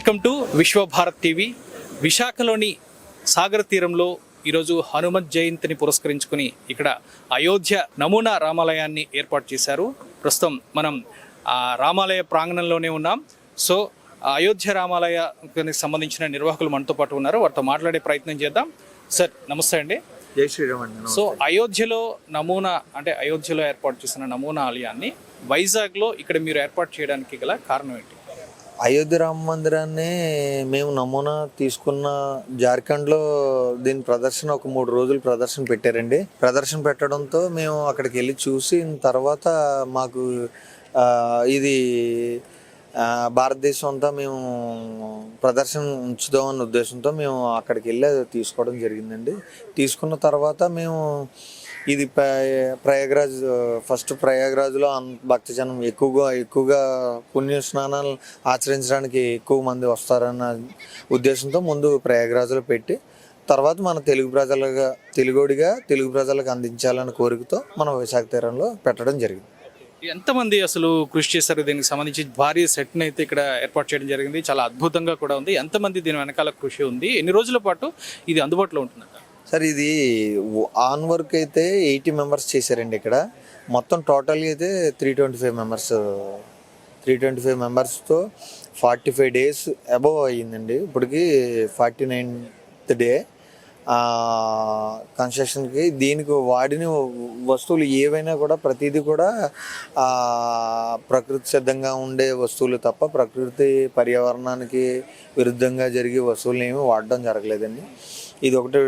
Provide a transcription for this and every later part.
Welcome to Vishwabharat TV. విశాఖలోని సాగర తీరంలో ఈరోజు హనుమత్ జయంతిని పురస్కరించుకుని ఇక్కడ అయోధ్య నమూనా రామాలయాన్ని ఏర్పాటు చేశారు. ప్రస్తుతం మనం రామాలయ ప్రాంగణంలోనే ఉన్నాం. సో అయోధ్య రామాలయానికి సంబంధించిన నిర్వాహకులు మనతో పాటు ఉన్నారు. వారితో మాట్లాడే ప్రయత్నం చేద్దాం. సార్ నమస్తే అండి. జై శ్రీరామ్ అండి. సో అయోధ్యలో నమూనా అంటే అయోధ్యలో ఏర్పాటు చేసిన నమూనా ఆలయాన్ని వైజాగ్లో ఇక్కడ మీరు ఏర్పాటు చేయడానికి గల కారణం ఏంటి? అయోధ్య రామ మందిరాన్ని మేము నమూనా తీసుకున్న జార్ఖండ్లో దీని ప్రదర్శన ఒక 3 రోజులు ప్రదర్శన పెట్టారండి. ప్రదర్శన పెట్టడంతో మేము అక్కడికి వెళ్ళి చూసిన తర్వాత మాకు ఇది భారతదేశం అంతా మేము ప్రదర్శన ఉంచుదామన్న ఉద్దేశంతో మేము అక్కడికి వెళ్ళి తీసుకోవడం జరిగిందండి. తీసుకున్న తర్వాత మేము ఇది ప్రయాగ్రాజ్ ఫస్ట్ ప్రయాగ్రాజ్లో భక్తజనం ఎక్కువగా పుణ్య స్నానాలు ఆచరించడానికి ఎక్కువ మంది వస్తారన్న ఉద్దేశంతో ముందు ప్రయాగ్రాజ్లో పెట్టి తర్వాత మన తెలుగు ప్రజలకు అందించాలన్న కోరికతో మనం విశాఖ తీరంలో పెట్టడం జరిగింది. ఎంతమంది అసలు కృషి చేశారు? దీనికి సంబంధించి భారీ సెట్ని అయితే ఇక్కడ ఏర్పాటు చేయడం జరిగింది. చాలా అద్భుతంగా కూడా ఉంది. ఎంతమంది దీని వెనకాల కృషి ఉంది? ఎన్ని రోజుల పాటు ఇది అందుబాటులో ఉంటుందంట? సార్ ఇది ఆన్ వర్క్ అయితే 80 మెంబర్స్ చేశారండి. ఇక్కడ మొత్తం టోటల్గా అయితే 325 మెంబర్స్తో 45 డేస్ అబవ్ అయ్యిందండి. ఇప్పటికి 49th డే కన్స్ట్రక్షన్కి. దీనికి వాడిన వస్తువులు ఏవైనా కూడా ప్రతిదీ కూడా ప్రకృతి సిద్ధంగా ఉండే వస్తువులు తప్ప ప్రకృతి పర్యావరణానికి విరుద్ధంగా జరిగే వస్తువులు ఏమీ వాడడం జరగలేదండి. ఇది ఒకటి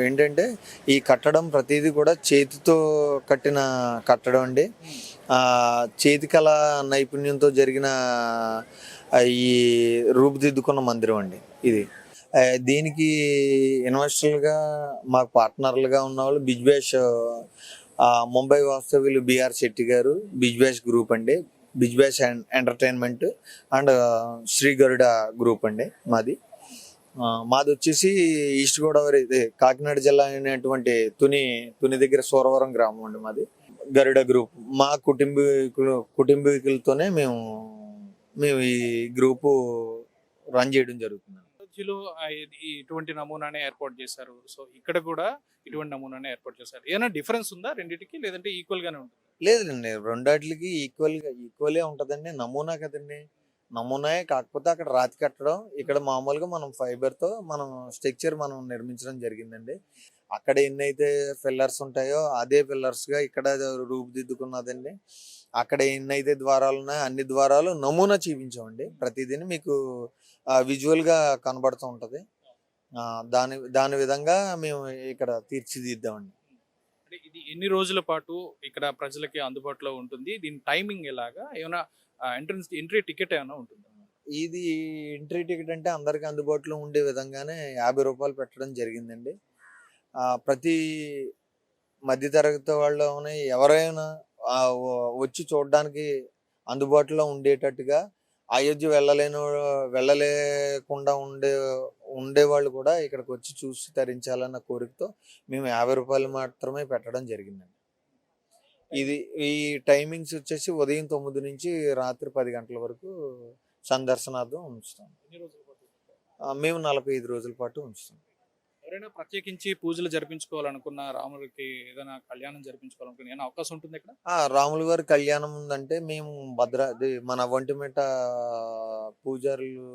ఏంటంటే ఈ కట్టడం ప్రతిదీ కూడా చేతితో కట్టిన కట్టడం అండి. చేతికళ నైపుణ్యంతో జరిగిన ఈ రూపుదిద్దుకున్న మందిరం అండి ఇది. దీనికి ఇన్వెస్టర్లుగా మాకు పార్ట్నర్లుగా ఉన్న వాళ్ళు బిజ్బాష్ ముంబై వాస్తవ్యులు బిఆర్ శెట్టి గారు, బిజ్బాష్ గ్రూప్ అండి, Bizbash entertainment and Sri Garuda group అండి. మాది వచ్చేసి ఈస్ట్ గోదావరి కాకినాడ జిల్లా అయినటువంటి తుని దగ్గర సూరవరం గ్రామం అండి మాది. గరుడ గ్రూప్ మా కుటుంబీకులతోనే మేము ఈ గ్రూపు రన్ చేయడం జరుగుతుంది. అయోధ్యలో ఇటువంటి నమూనానే ఏర్పాటు చేశారు. సో ఇక్కడ కూడా ఇటువంటి నమూనానే ఏర్పాటు చేశారు. ఏమైనా డిఫరెన్స్ ఉందా రెండింటికి, లేదంటే ఈక్వల్ గానే ఉంటుంది? లేదండి, రెండాటికి ఈక్వలే ఉంటుందండి. నమూనా కదండి, నమూనాయే. కాకపోతే అక్కడ రాతి కట్టడం, ఇక్కడ మామూలుగా మనం ఫైబర్తో మనం స్ట్రక్చర్ మనం నిర్మించడం జరిగిందండి. అక్కడ ఎన్నైతే పిల్లర్స్ ఉంటాయో అదే పిల్లర్స్గా ఇక్కడ రూపుదిద్దుకున్నదండి. అక్కడ ఎన్నైతే ద్వారాలు ఉన్నాయో అన్ని ద్వారాలు నమూనా చూపించామండి. ప్రతిదీని మీకు విజువల్గా కనబడుతూ ఉంటుంది. దాని విధంగా మేము ఇక్కడ తీర్చిదిద్దామండి. అంటే ఇది ఎన్ని రోజుల పాటు ఇక్కడ ప్రజలకి అందుబాటులో ఉంటుంది? దీని టైమింగ్ ఎలాగా? ఏమైనా ఎంట్రీ టికెట్ ఏమైనా ఉంటుందా? ఇది ఎంట్రీ టికెట్ అంటే అందరికి అందుబాటులో ఉండే విధంగానే 50 రూపాయలు పెట్టడం జరిగిందండి. ప్రతి మధ్యతరగతి వాళ్ళు ఎవరైనా వచ్చి చూడడానికి అందుబాటులో ఉండేటట్టుగా, అయోధ్య వెళ్ళలేకుండా ఉండేవాళ్ళు కూడా ఇక్కడికి వచ్చి చూసి తరించాలన్న కోరికతో మేము 50 రూపాయలు మాత్రమే పెట్టడం జరిగిందండి. ఈ టైమింగ్స్ వచ్చేసి ఉదయం 9 నుంచి రాత్రి 10 గంటల వరకు సందర్శనార్థం ఉంచుతాం. మేము 45 రోజుల పాటు ఉంచుతాం. ఎవరైనా ప్రత్యేకించి పూజలు జరిపించుకోవాలనుకున్న, రాముడికి ఏదైనా కళ్యాణం జరిపించుకోవాలనుకున్న ఏమైనా అవకాశం ఉంటుంది ఇక్కడ? రాముల వారి కళ్యాణం ఉందంటే మేము మన ఒంటిమిట్ట పూజారులు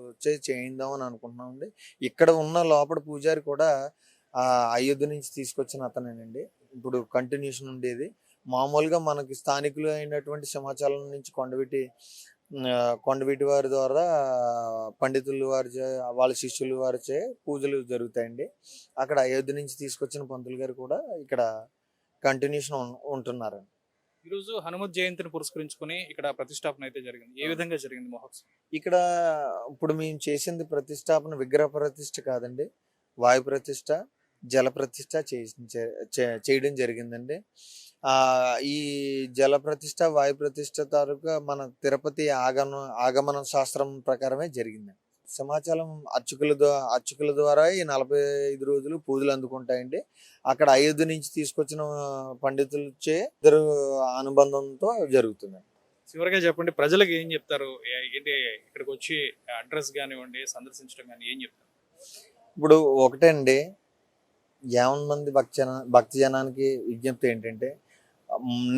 చేయిందామని అనుకుంటున్నామండి. ఇక్కడ ఉన్న లోపల పూజారి కూడా అయోధ్య నుంచి తీసుకొచ్చిన అతనేనండి. ఇప్పుడు కంటిన్యూషన్ ఉండేది. మామూలుగా మనకి స్థానికులు అయినటువంటి సింహాచలం నుంచి కొండవీటి వారి ద్వారా పండితులు వాళ్ళ శిష్యులు వారిచే పూజలు జరుగుతాయండి. అక్కడ అయోధ్య నుంచి తీసుకొచ్చిన పంతులు గారు కూడా ఇక్కడ కంటిన్యూషన్ ఉంటున్నారండి. ఈరోజు హనుమత్ జయంతిని పురస్కరించుకుని ఇక్కడ ప్రతిష్టాపన అయితే జరిగింది. ఏ విధంగా జరిగింది మహోత్సవం? ఇక్కడ ఇప్పుడు మేము చేసింది ప్రతిష్టాపన విగ్రహ ప్రతిష్ఠ కాదండి, వాయు ప్రతిష్ఠ, జల ప్రతిష్ఠ చేయడం జరిగిందండి. ఈ జల ప్రతిష్ఠ, వాయు ప్రతిష్ఠ తాలూకా మన తిరుపతి ఆగమన శాస్త్రం ప్రకారమే జరిగిందండి. సింహాచలం అర్చకుల ద్వారా ఈ 45 రోజులు పూజలు అందుకుంటాయండి. అక్కడ అయోధ్య నుంచి తీసుకొచ్చిన పండితులచే ఇద్దరు అనుబంధంతో జరుగుతుందండి. చివరిగా చెప్పండి, ప్రజలకు ఏం చెప్తారు? ఏంటి ఇక్కడికి వచ్చి అడ్రస్ కానివ్వండి, సందర్శించడం కానీ ఏం చెప్తారు? ఇప్పుడు ఒకటే అండి, 50 మంది భక్తి జనానికి విజ్ఞప్తి ఏంటంటే,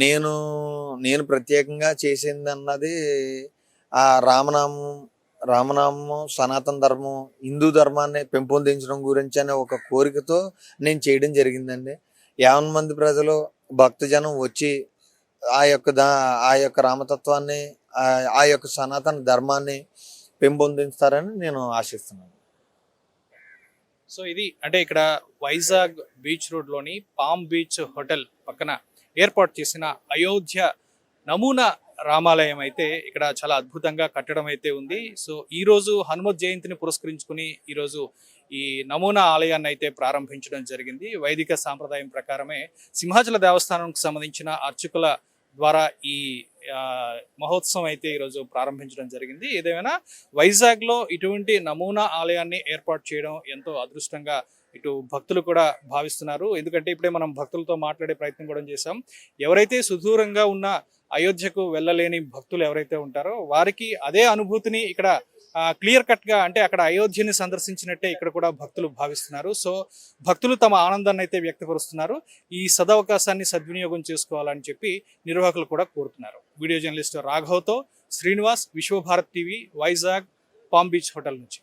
నేను నేను ప్రత్యేకంగా చేసింది అన్నది ఆ రామనామం, సనాతన ధర్మం, హిందూ ధర్మాన్ని పెంపొందించడం గురించి అనే ఒక కోరికతో నేను చేయడం జరిగిందండి. 50 మంది ప్రజలు భక్తజనం వచ్చి ఆ యొక్క రామతత్వాన్ని, ఆ యొక్క సనాతన ధర్మాన్ని పెంపొందిస్తారని నేను ఆశిస్తున్నాను. సో ఇది అంటే ఇక్కడ వైజాగ్ బీచ్ రోడ్లోని పామ్ బీచ్ హోటల్ పక్కన ఏర్పాటు చేసిన అయోధ్య నమూనా రామాలయం అయితే ఇక్కడ చాలా అద్భుతంగా కట్టడం అయితే ఉంది. సో ఈరోజు హనుమత్ జయంతిని పురస్కరించుకుని ఈరోజు ఈ నమూనా ఆలయాన్ని అయితే ప్రారంభించడం జరిగింది. వైదిక సాంప్రదాయం ప్రకారమే సింహాచల దేవస్థానంకి సంబంధించిన అర్చకుల ద్వారా ఈ మహోత్సవం అయితే ఈరోజు ప్రారంభించడం జరిగింది. ఏదేమైనా వైజాగ్లో ఇటువంటి నమూనా ఆలయాన్ని ఏర్పాటు చేయడం ఎంతో అదృష్టంగా ఇటు భక్తులు కూడా భావిస్తున్నారు. ఎందుకంటే ఇప్పుడే మనం భక్తులతో మాట్లాడే ప్రయత్నం కూడా చేశాం. ఎవరైతే సుదూరంగా ఉన్న అయోధ్యకు వెళ్ళలేని భక్తులు ఎవరైతే ఉంటారో వారికి అదే అనుభూతిని ఇక్కడ క్లియర్ కట్గా, అంటే అక్కడ అయోధ్యని సందర్శించినట్టే ఇక్కడ కూడా భక్తులు భావిస్తున్నారు. సో భక్తులు తమ ఆనందాన్ని అయితే వ్యక్తపరుస్తున్నారు. ఈ సదవకాశాన్ని సద్వినియోగం చేసుకోవాలని చెప్పి నిర్వాహకులు కూడా కోరుతున్నారు. వీడియో జర్నలిస్ట్ రాఘవ్తో Srinivas, Vishwabharat TV, Vizag Palm Beach Hotel నుంచి.